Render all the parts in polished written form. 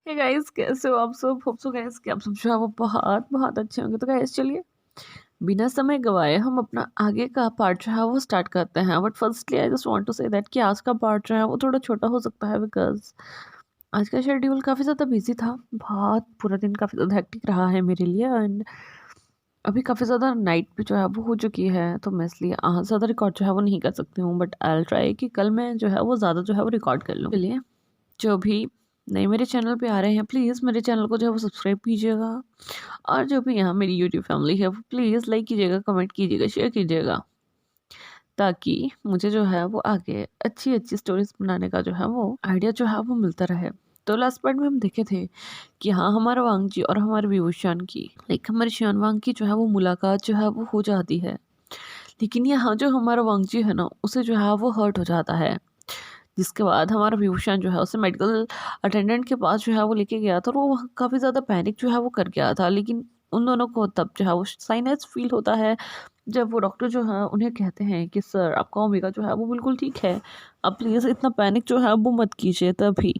Hey guys, कैसे हो आप सब? होप सो गाइस कि आप सब जो है वो बहुत बहुत अच्छे होंगे। तो गाइस चलिए बिना समय गवाए हम अपना आगे का पार्ट जो है वो स्टार्ट करते हैं। But firstly I just want to say that कि आज का पार्ट जो है वो थोड़ा छोटा हो सकता है, बिकॉज आज का शेड्यूल काफ़ी ज़्यादा बिजी था। बहुत पूरा दिन काफ़ी ज़्यादा हेक्टिक रहा है मेरे लिए, एंड अभी काफ़ी ज़्यादा नाइट भी जो है वो हो चुकी है, तो मैं इसलिए आज ज़्यादा रिकॉर्ड जो है वो नहीं कर सकती हूँ। बट आई ट्राई कि कल मैं जो है वो ज़्यादा जो है वो रिकॉर्ड कर लूँ। चलिए, जो भी नए मेरे चैनल पे आ रहे हैं, प्लीज़ मेरे चैनल को जो है वो सब्सक्राइब कीजिएगा। और जो भी यहाँ मेरी यूट्यूब फैमिली है वो प्लीज़ लाइक कीजिएगा, कमेंट कीजिएगा, शेयर कीजिएगा, ताकि मुझे जो है वो आगे अच्छी अच्छी स्टोरीज बनाने का जो है वो आइडिया जो है वो मिलता रहे। तो लास्ट पार्ट में हम देखे थे कि हाँ, हमारा वांगजी और हमारे विभूषण की हमारे शियानवांग की जो है वो मुलाकात जो है वो हो जाती है। लेकिन यहाँ जो हमारा वांगजी है ना, उसे जो है वो हर्ट हो जाता है। जिसके बाद हमारा विभूषण जो है उसे मेडिकल अटेंडेंट के पास जो है वो लेके गया था, और वो काफ़ी ज़्यादा पैनिक जो है वो कर गया था। लेकिन उन दोनों को तब जो है वो साइनस फील होता है, जब वो डॉक्टर जो है उन्हें कहते हैं कि सर, आपका ओमेगा जो है वो बिल्कुल ठीक है, अब प्लीज़ इतना पैनिक जो है वो मत कीजिए। तभी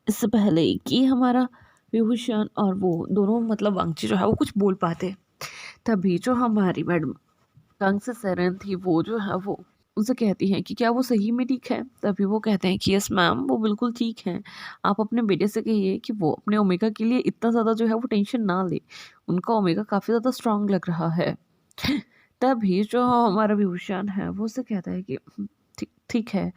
इससे पहले कि हमारा विभूषण और वो दोनों वांगची जो है वो कुछ बोल पाते, तभी जो हमारी मैडम कंग से सेरेन थी, वो जो है वो उनसे कहती हैं कि क्या वो सही में ठीक है। तभी वो कहते हैं कि यस मैम, वो बिल्कुल ठीक है। आप अपने बेटे से कहिए कि वो अपने ओमेगा के लिए इतना ज़्यादा जो है वो टेंशन ना ले, उनका ओमेगा काफ़ी ज़्यादा स्ट्रांग लग रहा है। तभी जो हमारा विभूषण है वो उससे कहता है कि ठीक ठीक है।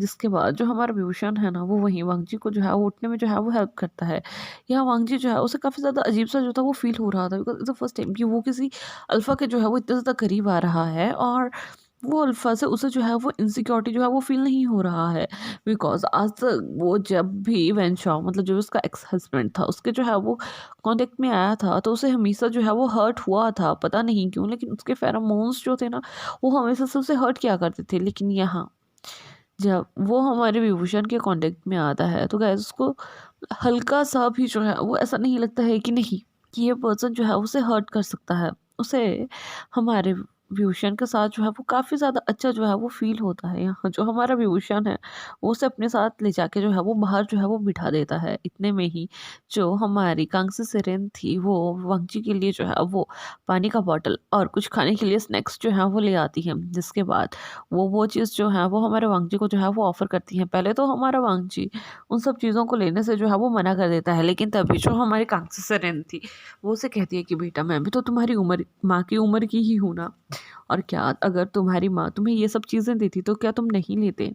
जिसके बाद जो हमारा विभूषण है ना, वो वहीं वांगजी को जो है वो उठने में जो है वो हेल्प करता है। यहाँ वांगजी जो है उसे काफ़ी ज़्यादा अजीब सा जो था वो फील हो रहा था, because it's the first time कि वो किसी अल्फ़ा के जो है वो इतना ज़्यादा करीब आ रहा है, और वो अल्फ़ा से उसे जो है वो इनसिक्योरिटी जो है वो फ़ील नहीं हो रहा है। बिकॉज़ आज तक वो जब भी वेंशा जो उसका एक्स हस्बैंड था, उसके जो है वो कॉन्टैक्ट में आया था, तो उसे हमेशा जो है वो हर्ट हुआ था, पता नहीं क्यों। लेकिन उसके फेरोमोन्स जो थे ना, वो हमेशा से उसे हर्ट किया करते थे। लेकिन यहाँ जब वो हमारे विभूषण के कॉन्टैक्ट में आता है, तो गाइस उसको हल्का-सा भी जो है वो ऐसा नहीं लगता है कि नहीं, कि ये पर्सन जो है उसे हर्ट कर सकता है। उसे हमारे विभूषण के साथ जो है वो काफ़ी ज़्यादा अच्छा जो है वो फ़ील होता है। यहाँ जो हमारा विभूषण है, वो उसे अपने साथ ले जाके जो है वो बाहर जो है वो बिठा देता है। इतने में ही जो हमारी कांग्सी सेरेन थी, वो वांगजी के लिए जो है वो पानी का बॉटल और कुछ खाने के लिए स्नैक्स जो है वो ले आती है। जिसके बाद वो चीज़ जो है वो हमारे वांगजी को जो है वो ऑफ़र करती हैं। पहले तो हमारा वांगजी उन सब चीज़ों को लेने से जो है वो मना कर देता है, लेकिन तभी जो हमारी कांग्सी सेरेन थी, वो उसे कहती है कि बेटा, मैं भी तो तुम्हारी उम्र माँ की उम्र की ही हूँ ना, और क्या अगर तुम्हारी माँ तुम्हें ये सब चीज़ें देती तो क्या तुम नहीं लेते।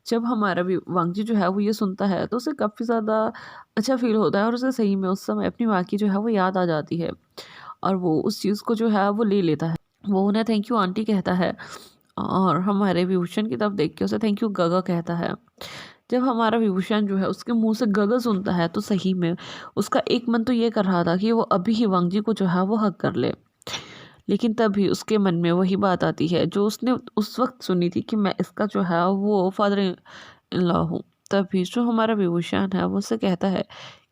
जब हमारा भी वांगजी जो है वो ये सुनता है, तो उसे काफ़ी ज़्यादा अच्छा फ़ील होता है, और उसे सही में उस समय अपनी माँ की जो है वो याद आ जाती है, और वो उस चीज़ को जो है वो ले लेता है। वो उन्हें थैंक यू आंटी कहता है, और हमारे विभूषण की तरफ देख के उसे थैंक यू गगा कहता है। जब हमारा विभूषण जो है उसके मुँह से गगा सुनता है, तो सही में उसका एक मन तो ये कर रहा था कि वो अभी ही वांगजी को जो है वो हग कर ले। लेकिन तभी उसके मन में वही बात आती है जो उसने उस वक़्त सुनी थी, कि मैं इसका जो है वो फादर इन लॉ हूँ। तभी जो हमारा विभूषण है वो उससे कहता है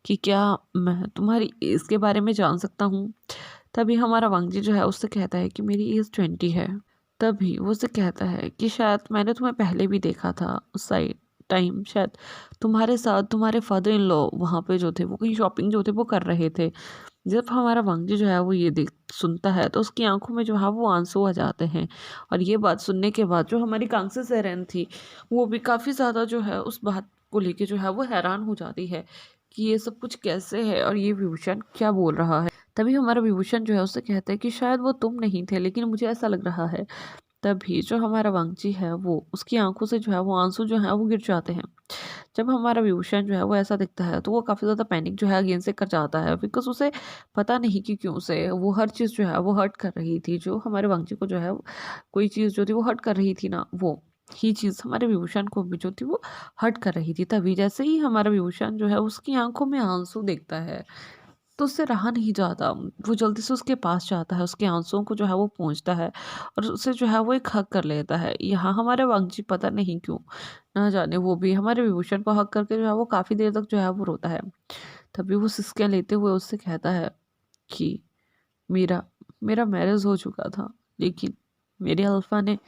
कि क्या मैं तुम्हारी एज के बारे में जान सकता हूँ? तभी हमारा वांगजी जो है उससे कहता है कि मेरी एज 20 है। तभी वो उससे कहता है कि शायद मैंने तुम्हें पहले भी देखा था उस साइड टाइम, शायद तुम्हारे साथ तुम्हारे फादर इन लॉ वहाँ पे जो थे वो कहीं शॉपिंग जो थे वो कर रहे थे। जब हमारा वांगजी जो है वो ये देख सुनता है, तो उसकी आंखों में जो है वो आंसू आ जाते हैं। और ये बात सुनने के बाद जो हमारी कांग्सी सेरेन थी, वो भी काफ़ी ज़्यादा जो है उस बात को लेके जो है वो हैरान हो जाती है कि ये सब कुछ कैसे है, और ये विभूषण क्या बोल रहा है। तभी हमारा विभूषण जो है उससे कहता है कि शायद वो तुम नहीं थे, लेकिन मुझे ऐसा लग रहा है। तभी जो हमारा वांगजी है वो उसकी आंखों से जो है वो आंसू जो है वो गिर जाते हैं। जब हमारा विभूषण जो है वो ऐसा दिखता है, तो वो काफ़ी ज़्यादा पैनिक जो है अगेन से कर जाता है, बिकॉज़ उसे पता नहीं कि क्यों से वो हर चीज़ जो है वो हर्ट कर रही थी। जो हमारे वांगजी को जो है कोई चीज़ जो थी वो हर्ट कर रही थी ना, वो ही चीज़ हमारे विभूषण को भी जो थी वो हर्ट कर रही थी। तभी जैसे ही हमारा विभूषण जो है उसकी आँखों में आंसू देखता है, तो उससे रहा नहीं जाता। वो जल्दी से उसके पास जाता है, उसके आँसुओं को जो है वो पोंछता है, और उसे जो है वो एक हग कर लेता है। यहाँ हमारे वांगजी पता नहीं क्यों, ना जाने वो भी हमारे विभूषण को हग करके जो है वो काफ़ी देर तक जो है वो रोता है। तभी वो सिसकियाँ लेते हुए उससे कहता है कि मेरा मेरा मैरिज हो चुका था, लेकिन मेरे अल्फ़ा ने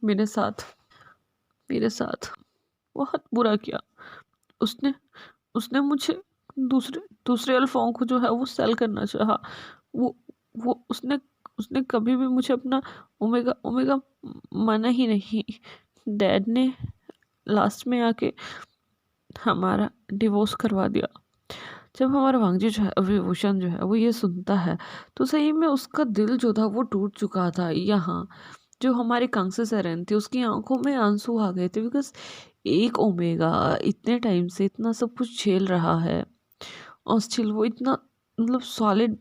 मेरे साथ बहुत बुरा किया। उसने उसने मुझे दूसरे दूसरे अल्फ़ाओं को जो है वो सेल करना चाहा। वो वो उसने कभी भी मुझे अपना ओमेगा ओमेगा माना ही नहीं। डैड ने लास्ट में आके हमारा डिवोर्स करवा दिया। जब हमारा वांगजी जो है विभूषण जो है वो ये सुनता है तो सही में उसका दिल जो था वो टूट चुका था। यहाँ जो हमारी कांस्य सेरेन थी उसकी आंखों में आंसू आ गए थे, बिकॉज एक ओमेगा इतने टाइम से इतना सब कुछ झेल रहा है और स्टिल वो इतना मतलब सॉलिड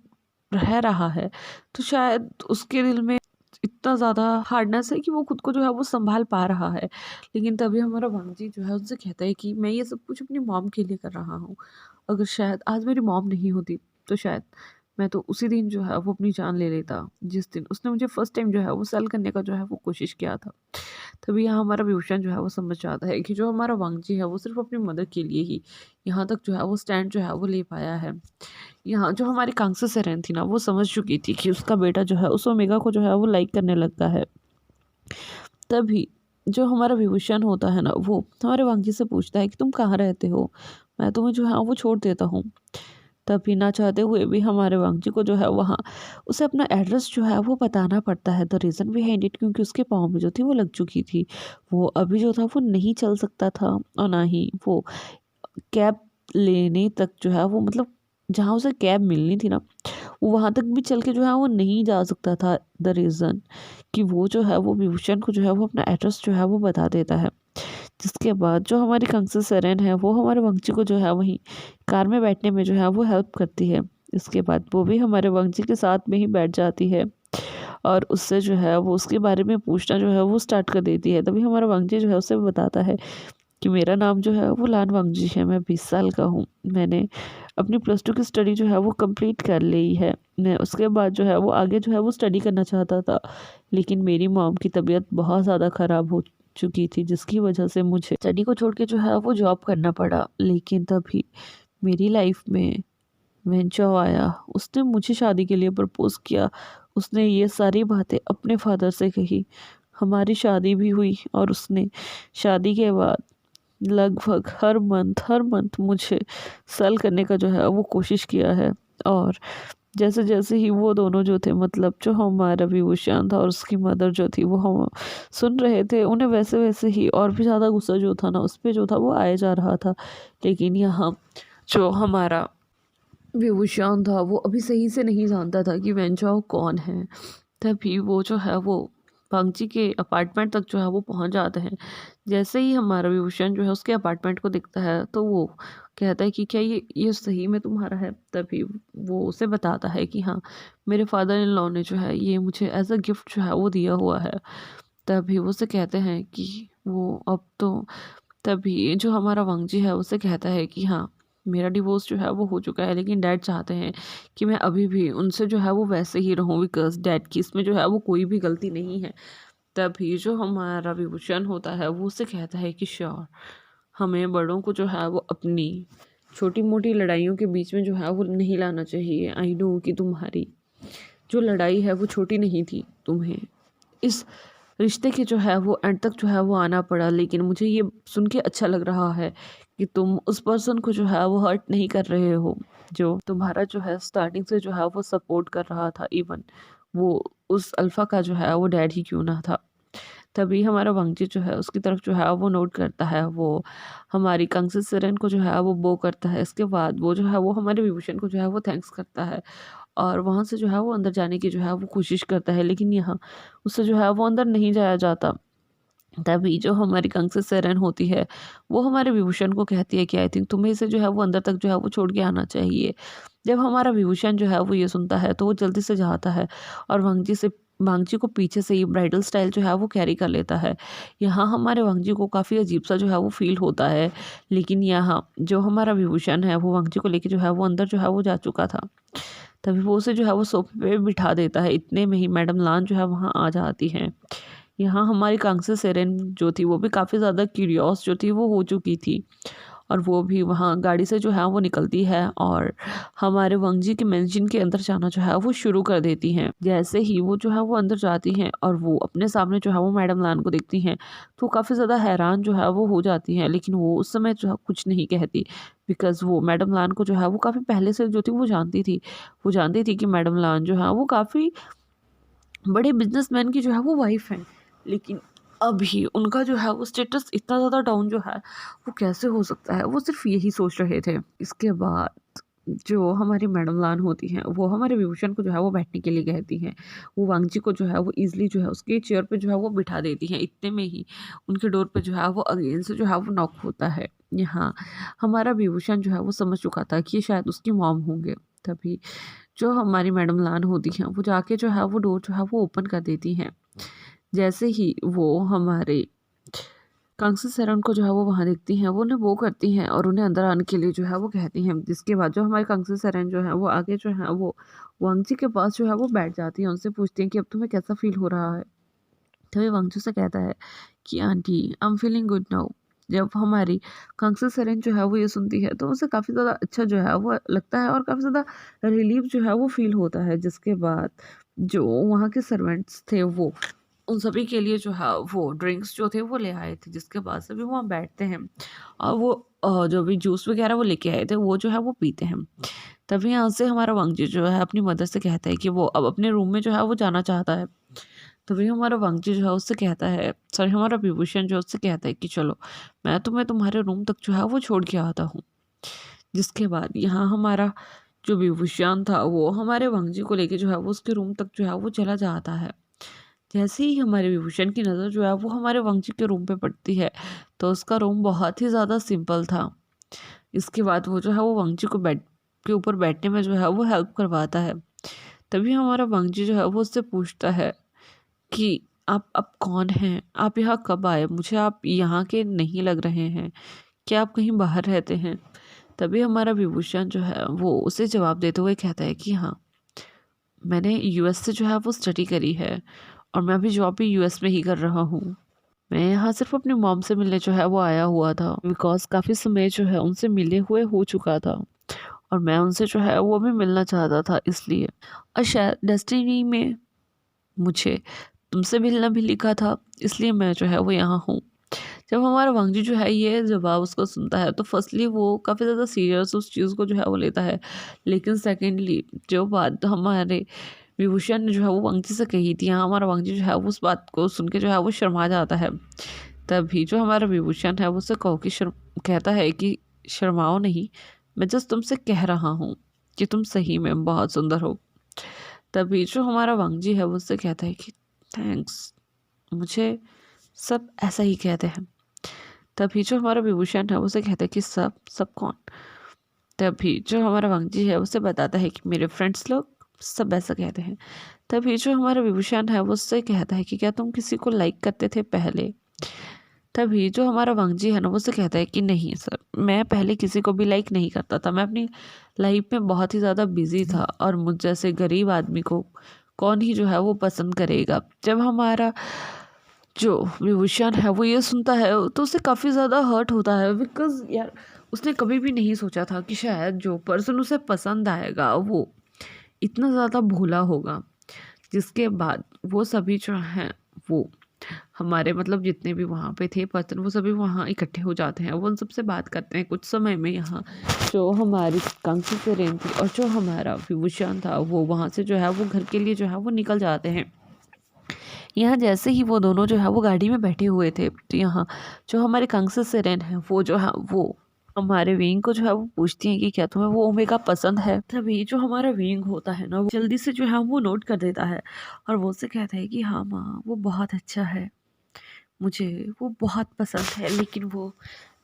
रह रहा है, तो शायद उसके दिल में इतना ज़्यादा हार्डनेस है कि वो खुद को जो है वो संभाल पा रहा है। लेकिन तभी हमारा वांगजी जो है उनसे कहता है कि मैं ये सब कुछ अपनी मॉम के लिए कर रहा हूँ। अगर शायद आज मेरी मॉम नहीं होती तो शायद मैं तो उसी दिन जो है वो अपनी जान ले लेता, जिस दिन उसने मुझे फर्स्ट टाइम जो है वो सेल करने का जो है वो कोशिश किया था। तभी यहाँ हमारा विभूषण जो है वो समझ जाता है कि जो हमारा वांगजी है वो सिर्फ अपनी मदर के लिए ही यहाँ तक जो है वो स्टैंड जो है वो ले पाया है। यहाँ जो हमारी कांस्य सेरेन थी ना वो समझ चुकी थी कि उसका बेटा जो है उस ओमेगा को जो है वो लाइक करने लगता है। तभी जो हमारा विभूषण होता है ना वो हमारे वांगी से पूछता है कि तुम कहाँ रहते हो, मैं तुम्हें जो है वो छोड़ देता हूँ। तभी ना चाहते हुए भी हमारे वांगजी को जो है वहाँ उसे अपना एड्रेस जो है वो बताना पड़ता है। द रीज़न बिहाइंड इट, क्योंकि उसके पाँव में जो थी वो लग चुकी थी। वो अभी जो था वो नहीं चल सकता था और ना ही वो कैब लेने तक जो है वो मतलब जहाँ उसे कैब मिलनी थी ना वो वहाँ तक भी चल के जो है वो नहीं जा सकता था। द रीज़न कि वो जो है वो विभूषण को जो है वो अपना एड्रेस जो है वो बता देता है। जिसके बाद जो हमारी कांस्य सेरेन है वो हमारे वंशी को जो है वहीं कार में बैठने में जो है वो हेल्प करती है। इसके बाद वो भी हमारे वंशी के साथ में ही बैठ जाती है और उससे जो है वो उसके बारे में पूछना जो है वो स्टार्ट कर देती है। तभी हमारा वंशी जो है उसे बताता है कि मेरा नाम जो है वो लान वांगजी है, मैं 20 साल का हूँ, मैंने अपनी +2 की स्टडी जो है वो कंप्लीट कर ली है। मैं उसके बाद जो है वो आगे जो है वो स्टडी करना चाहता था, लेकिन मेरी मॉम की तबीयत बहुत ज़्यादा ख़राब हो चुकी थी जिसकी वजह से मुझे स्टडी को छोड़ के जो है वो जॉब करना पड़ा। लेकिन तभी मेरी लाइफ में वेंचो आया, उसने मुझे शादी के लिए प्रपोज़ किया। उसने ये सारी बातें अपने फादर से कही, हमारी शादी भी हुई और उसने शादी के बाद लगभग हर मंथ मुझे सेल करने का जो है वो कोशिश किया है। और जैसे जैसे ही वो दोनों जो थे मतलब जो हमारा विभूषण था और उसकी मदर जो थी वो हम सुन रहे थे, उन्हें वैसे वैसे ही और भी ज़्यादा गुस्सा जो था ना उस पर जो था वो आया जा रहा था। लेकिन यहाँ जो हमारा विभूषण था वो अभी सही से नहीं जानता था कि वेंचाओ कौन है। तभी वो जो है वो पंक्ति के अपार्टमेंट तक जो है वो पहुंच जाते हैं। जैसे ही हमारा विभूषण जो है उसके अपार्टमेंट को दिखता है तो वो कहता है कि क्या ये सही में तुम्हारा है। तभी वो उसे बताता है कि हाँ, मेरे फादर इन लॉ ने जो है ये मुझे एज अ गिफ्ट जो है वो दिया हुआ है। तभी वो उसे कहते हैं कि वो अब तो तभी जो हमारा वांगजी है उसे कहता है कि हाँ, मेरा डिवोर्स जो है वो हो चुका है, लेकिन डैड चाहते हैं कि मैं अभी भी उनसे जो है वो वैसे ही रहूं, बिकॉज डैड की इसमें जो है वो कोई भी गलती नहीं है। तभी जो हमारा विभूषण होता है वो उसे कहता है कि श्योर, हमें बड़ों को जो है वो अपनी छोटी मोटी लड़ाइयों के बीच में जो है वो नहीं लाना चाहिए। आई नो कि तुम्हारी जो लड़ाई है वो छोटी नहीं थी, तुम्हें इस रिश्ते के जो है वो एंड तक जो है वो आना पड़ा, लेकिन मुझे ये सुन के अच्छा लग रहा है कि तुम उस पर्सन को जो है वो हर्ट नहीं कर रहे हो जो तुम्हारा जो है स्टार्टिंग से जो है वो सपोर्ट कर रहा था, इवन वो उस अल्फ़ा का जो है वो डैड ही क्यों ना था। तभी हमारा वांगजी जो है उसकी तरफ जो है वो नोट करता है, वो हमारी कांस्य सेरेन को जो है वो बो करता है। इसके बाद वो जो है वो हमारे विभूषण को जो है वो थैंक्स करता है और वहाँ से जो है वो अंदर जाने की जो है वो कोशिश करता है, लेकिन यहाँ उससे जो है वो अंदर नहीं जाया जाता। तभी जो हमारी कांस्य सेरेन होती है वो हमारे विभूषण को कहती है कि आई थिंक तुम्हें इसे जो है वो अंदर तक जो है वो छोड़ के आना चाहिए। जब हमारा विभूषण जो है वो ये सुनता है तो वो जल्दी से जाता है और वांगजी को पीछे से ही ब्राइडल स्टाइल जो है वो कैरी कर लेता है। यहाँ हमारे वांगजी को काफ़ी अजीब सा जो है वो फील होता है, लेकिन यहाँ जो हमारा विभूषण है वो वांगजी को लेके जो है वो अंदर जो है वो जा चुका था। तभी वो उसे जो है वो सोफे पे बिठा देता है। इतने में ही मैडम लान जो है वहाँ आ जाती हैं। यहाँ हमारी कांस्य सेरेन जो थी वो भी काफ़ी ज़्यादा क्यूरियस जो थी वो हो चुकी थी और वो भी वहाँ गाड़ी से जो है वो निकलती है और हमारे वंगजी के मेंशन के अंदर जाना जो है वो शुरू कर देती हैं। जैसे ही वो जो है वो अंदर जाती हैं और वो अपने सामने जो है वो मैडम लान को देखती हैं, तो काफ़ी ज़्यादा हैरान जो है वो हो जाती हैं, लेकिन वो उस समय जो है कुछ नहीं कहती, बिकॉज़ वो मैडम लान को जो है वो काफ़ी पहले से जो थी वो जानती थी। वो जानती थी कि मैडम लान जो है वो काफ़ी बड़े बिजनेसमैन की जो है वो वाइफ हैं, लेकिन अभी उनका जो है वो स्टेटस इतना ज़्यादा डाउन जो है वो कैसे हो सकता है, वो सिर्फ यही सोच रहे थे। इसके बाद जो हमारी मैडम लान होती हैं वो हमारे विभूषण को जो है वो बैठने के लिए कहती हैं। वो वांगची को जो है वो ईजिली जो है उसके चेयर पे जो है वो बिठा देती हैं। इतने में ही उनके डोर पे जो है वो अगेन से जो है वो नॉक होता है। यहाँ हमारा विभूषण जो है वो समझ चुका था कि ये शायद उसकी मॉम होंगे। तभी जो हमारी मैडम लान होती हैं वो जाके जो है वो डोर जो है वो ओपन कर देती हैं। जैसे ही वो हमारे कांग्सी सर उनको जो है वो वहाँ देखती हैं, वो उन्हें वो करती हैं और उन्हें अंदर आने के लिए जो है वो कहती हैं। जिसके बाद जो हमारे कांग्सी सरन जो है वो आगे जो है वो वांगजी के पास जो है वो बैठ जाती हैं। उनसे पूछती हैं कि अब तुम्हें कैसा फील हो रहा है। तभी वांगजू से कहता है कि aunty I am feeling good now. जब हमारी कांग्सी सरन जो है वो ये सुनती है तो उसे काफ़ी ज़्यादा अच्छा जो है वो लगता है और काफ़ी ज़्यादा रिलीफ जो है वो फील होता है। जिसके बाद जो वहाँ के सर्वेंट्स थे वो उन सभी के लिए जो है वो ड्रिंक्स जो थे वो ले आए थे। जिसके बाद सभी वहाँ बैठते हैं और वो जो भी जूस वगैरह वो लेके आए थे वो जो है वो पीते हैं। तभी यहाँ से हमारा वांगजी जो है अपनी मदर से कहता है कि वो अब अपने रूम में जो है वो जाना चाहता है। तभी हमारा वांगजी जो है उससे कहता है, सॉरी हमारा विभूषण जो है उससे कहता है कि चलो मैं तुम्हें तुम्हारे रूम तक जो है वो छोड़ के आता हूँ। जिसके बाद यहाँ हमारा जो विभूषण था वो हमारे वांगजी को लेके जो है वो उसके रूम तक जो है वो चला जाता है। जैसे ही हमारे विभूषण की नज़र जो है वो हमारे वंशी के रूम पे पड़ती है, तो उसका रूम बहुत ही ज़्यादा सिंपल था। इसके बाद वो जो है वो वंशी को बेड के ऊपर बैठने में जो है वो हेल्प करवाता है। तभी हमारा वंशी जो है वो उससे पूछता है कि आप अब कौन हैं? आप यहाँ कब आए? मुझे आप यहाँ के नहीं लग रहे हैं। क्या आप कहीं बाहर रहते हैं? तभी हमारा विभूषण जो है वो उसे जवाब देते हुए कहता है कि हाँ, मैंने यूएस से जो है वो स्टडी करी है और मैं अभी जॉब भी यूएस में ही कर रहा हूँ। मैं यहाँ सिर्फ अपनी मॉम से मिलने जो है वो आया हुआ था, बिकॉज काफ़ी समय जो है उनसे मिले हुए हो चुका था और मैं उनसे जो है वो भी मिलना चाहता था, इसलिए और शायद डेस्टिनी में मुझे तुमसे मिलना भी लिखा था, इसलिए मैं जो है वो यहाँ हूँ। जब हमारा वांगजी जो है ये जवाब उसको सुनता है तो फर्स्टली वो काफ़ी ज़्यादा सीरियस उस चीज़ को जो है वो लेता है, लेकिन सेकेंडली जो बात हमारे विभूषण ने जो है वो वांगजी से कही थी, यहाँ हमारा वांगजी जो है वो उस बात को सुन के जो है वो शर्मा जाता है। तभी जो हमारा विभूषण है वो उससे कहो कि कहता है कि शर्माओ नहीं, मैं जस्ट तुमसे कह रहा हूँ कि तुम सही में बहुत सुंदर हो। तभी जो हमारा वांगजी है वो उससे कहता है कि थैंक्स, मुझे सब ऐसा ही कहते हैं। तभी जो हमारा विभूषण है उसे कहता है कि सब सब कौन? तभी जो हमारा वांगजी है उसे बताता है कि मेरे फ्रेंड्स लोग सब ऐसा कहते हैं। तभी जो हमारा विभूषण है वो उससे कहता है कि क्या तुम किसी को लाइक करते थे पहले? तभी जो हमारा वांगजी है ना वो उससे कहता है कि नहीं सर, मैं पहले किसी को भी लाइक नहीं करता था, मैं अपनी लाइफ में बहुत ही ज़्यादा बिजी था और मुझ जैसे गरीब आदमी को कौन ही जो है वो पसंद करेगा। जब हमारा जो विभूषण है वो ये सुनता है तो उसे काफ़ी ज़्यादा हर्ट होता है, बिकॉज़ यार उसने कभी भी नहीं सोचा था कि शायद जो पर्सन उसे पसंद आएगा वो इतना ज़्यादा भोला होगा। जिसके बाद वो सभी जो हैं वो हमारे मतलब जितने भी वहाँ पे थे पर्सन वो सभी वहाँ इकट्ठे हो जाते हैं। वो उन सबसे बात करते हैं। कुछ समय में यहाँ जो हमारी कांसी सेरेन थी और जो हमारा विभूषण था वो वहाँ से जो है वो घर के लिए जो है वो निकल जाते हैं। यहाँ जैसे ही वो दोनों जो है वो गाड़ी में बैठे हुए थे तो यहाँ जो हमारे कांसी सेरेन है वो जो है वो हमारे विंग को जो है वो पूछती हैं कि क्या तुम्हें वो ओमेगा पसंद है। तभी जो हमारा विंग होता है ना वो जल्दी से जो है वो नोट कर देता है और वो से कहता है कि हाँ माँ, वो बहुत अच्छा है, मुझे वो बहुत पसंद है। लेकिन वो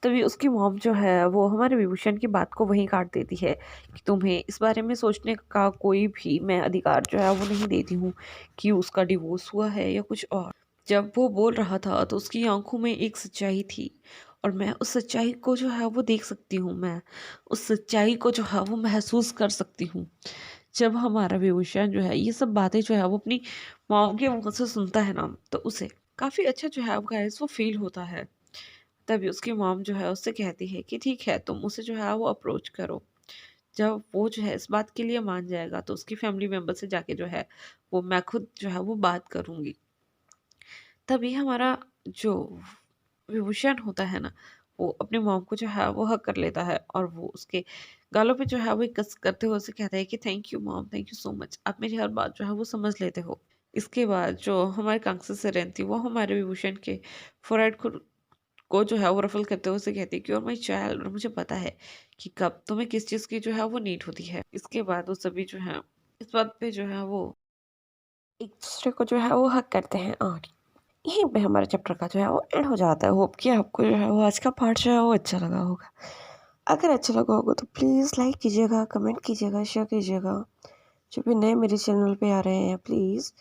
तभी उसकी मॉम जो है वो हमारे विभूषण की बात को वहीं काट देती है कि तुम्हें इस बारे में सोचने का कोई भी मैं अधिकार जो है वो नहीं देती हूँ कि उसका डिवोर्स हुआ है या कुछ और। जब वो बोल रहा था तो उसकी आंखों में एक सच्चाई थी और मैं उस सच्चाई को जो है वो देख सकती हूँ, मैं उस सच्चाई को जो है वो महसूस कर सकती हूँ। जब हमारा विभूषण जो है ये सब बातें जो है वो अपनी मॉम के मुँह से सुनता है ना तो उसे काफ़ी अच्छा जो है वो फील होता है। तभी उसकी मॉम जो है उससे कहती है कि ठीक है, तुम उसे जो है वो अप्रोच करो। जब वो जो है इस बात के लिए मान जाएगा तो उसकी फैमिली मेंबर से जाके जो है वो मैं खुद जो है वो बात करूँगी। तभी हमारा जो विभूषण होता है ना, वो अपनी मॉम को जो है वो हग कर लेता है और वो उसके गालों पे जो है वो एक किस करते हुए उसे कहता है कि thank you mom, thank you so much, आप मेरी हर बात जो है वो समझ लेते हो। इसके बाद जो हमारे कांगसी सेरेन थी वो हमारे विभूषण के फोrehead को जो है वो रफल करते हुए उसे कहती है कि और माई चाइल्ड, और मुझे पता है कि कब तुम्हें किस चीज़ की जो है वो नीड होती है। इसके बाद वो सभी जो है इस बात पे जो है वो एक दूसरे को जो है वो हक करते हैं और यहीं पे हमारे चैप्टर का जो है वो एंड हो जाता है। होप कि आपको जो है वो आज का पार्ट जो है वो अच्छा लगा होगा। अगर अच्छा लगा होगा तो प्लीज़ लाइक कीजिएगा, कमेंट कीजिएगा, शेयर कीजिएगा। जो भी नए मेरे चैनल पे आ रहे हैं प्लीज़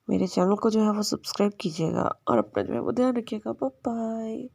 मेरे चैनल को जो है वो सब्सक्राइब कीजिएगा और अपना जो है वो ध्यान रखिएगा। Bye bye.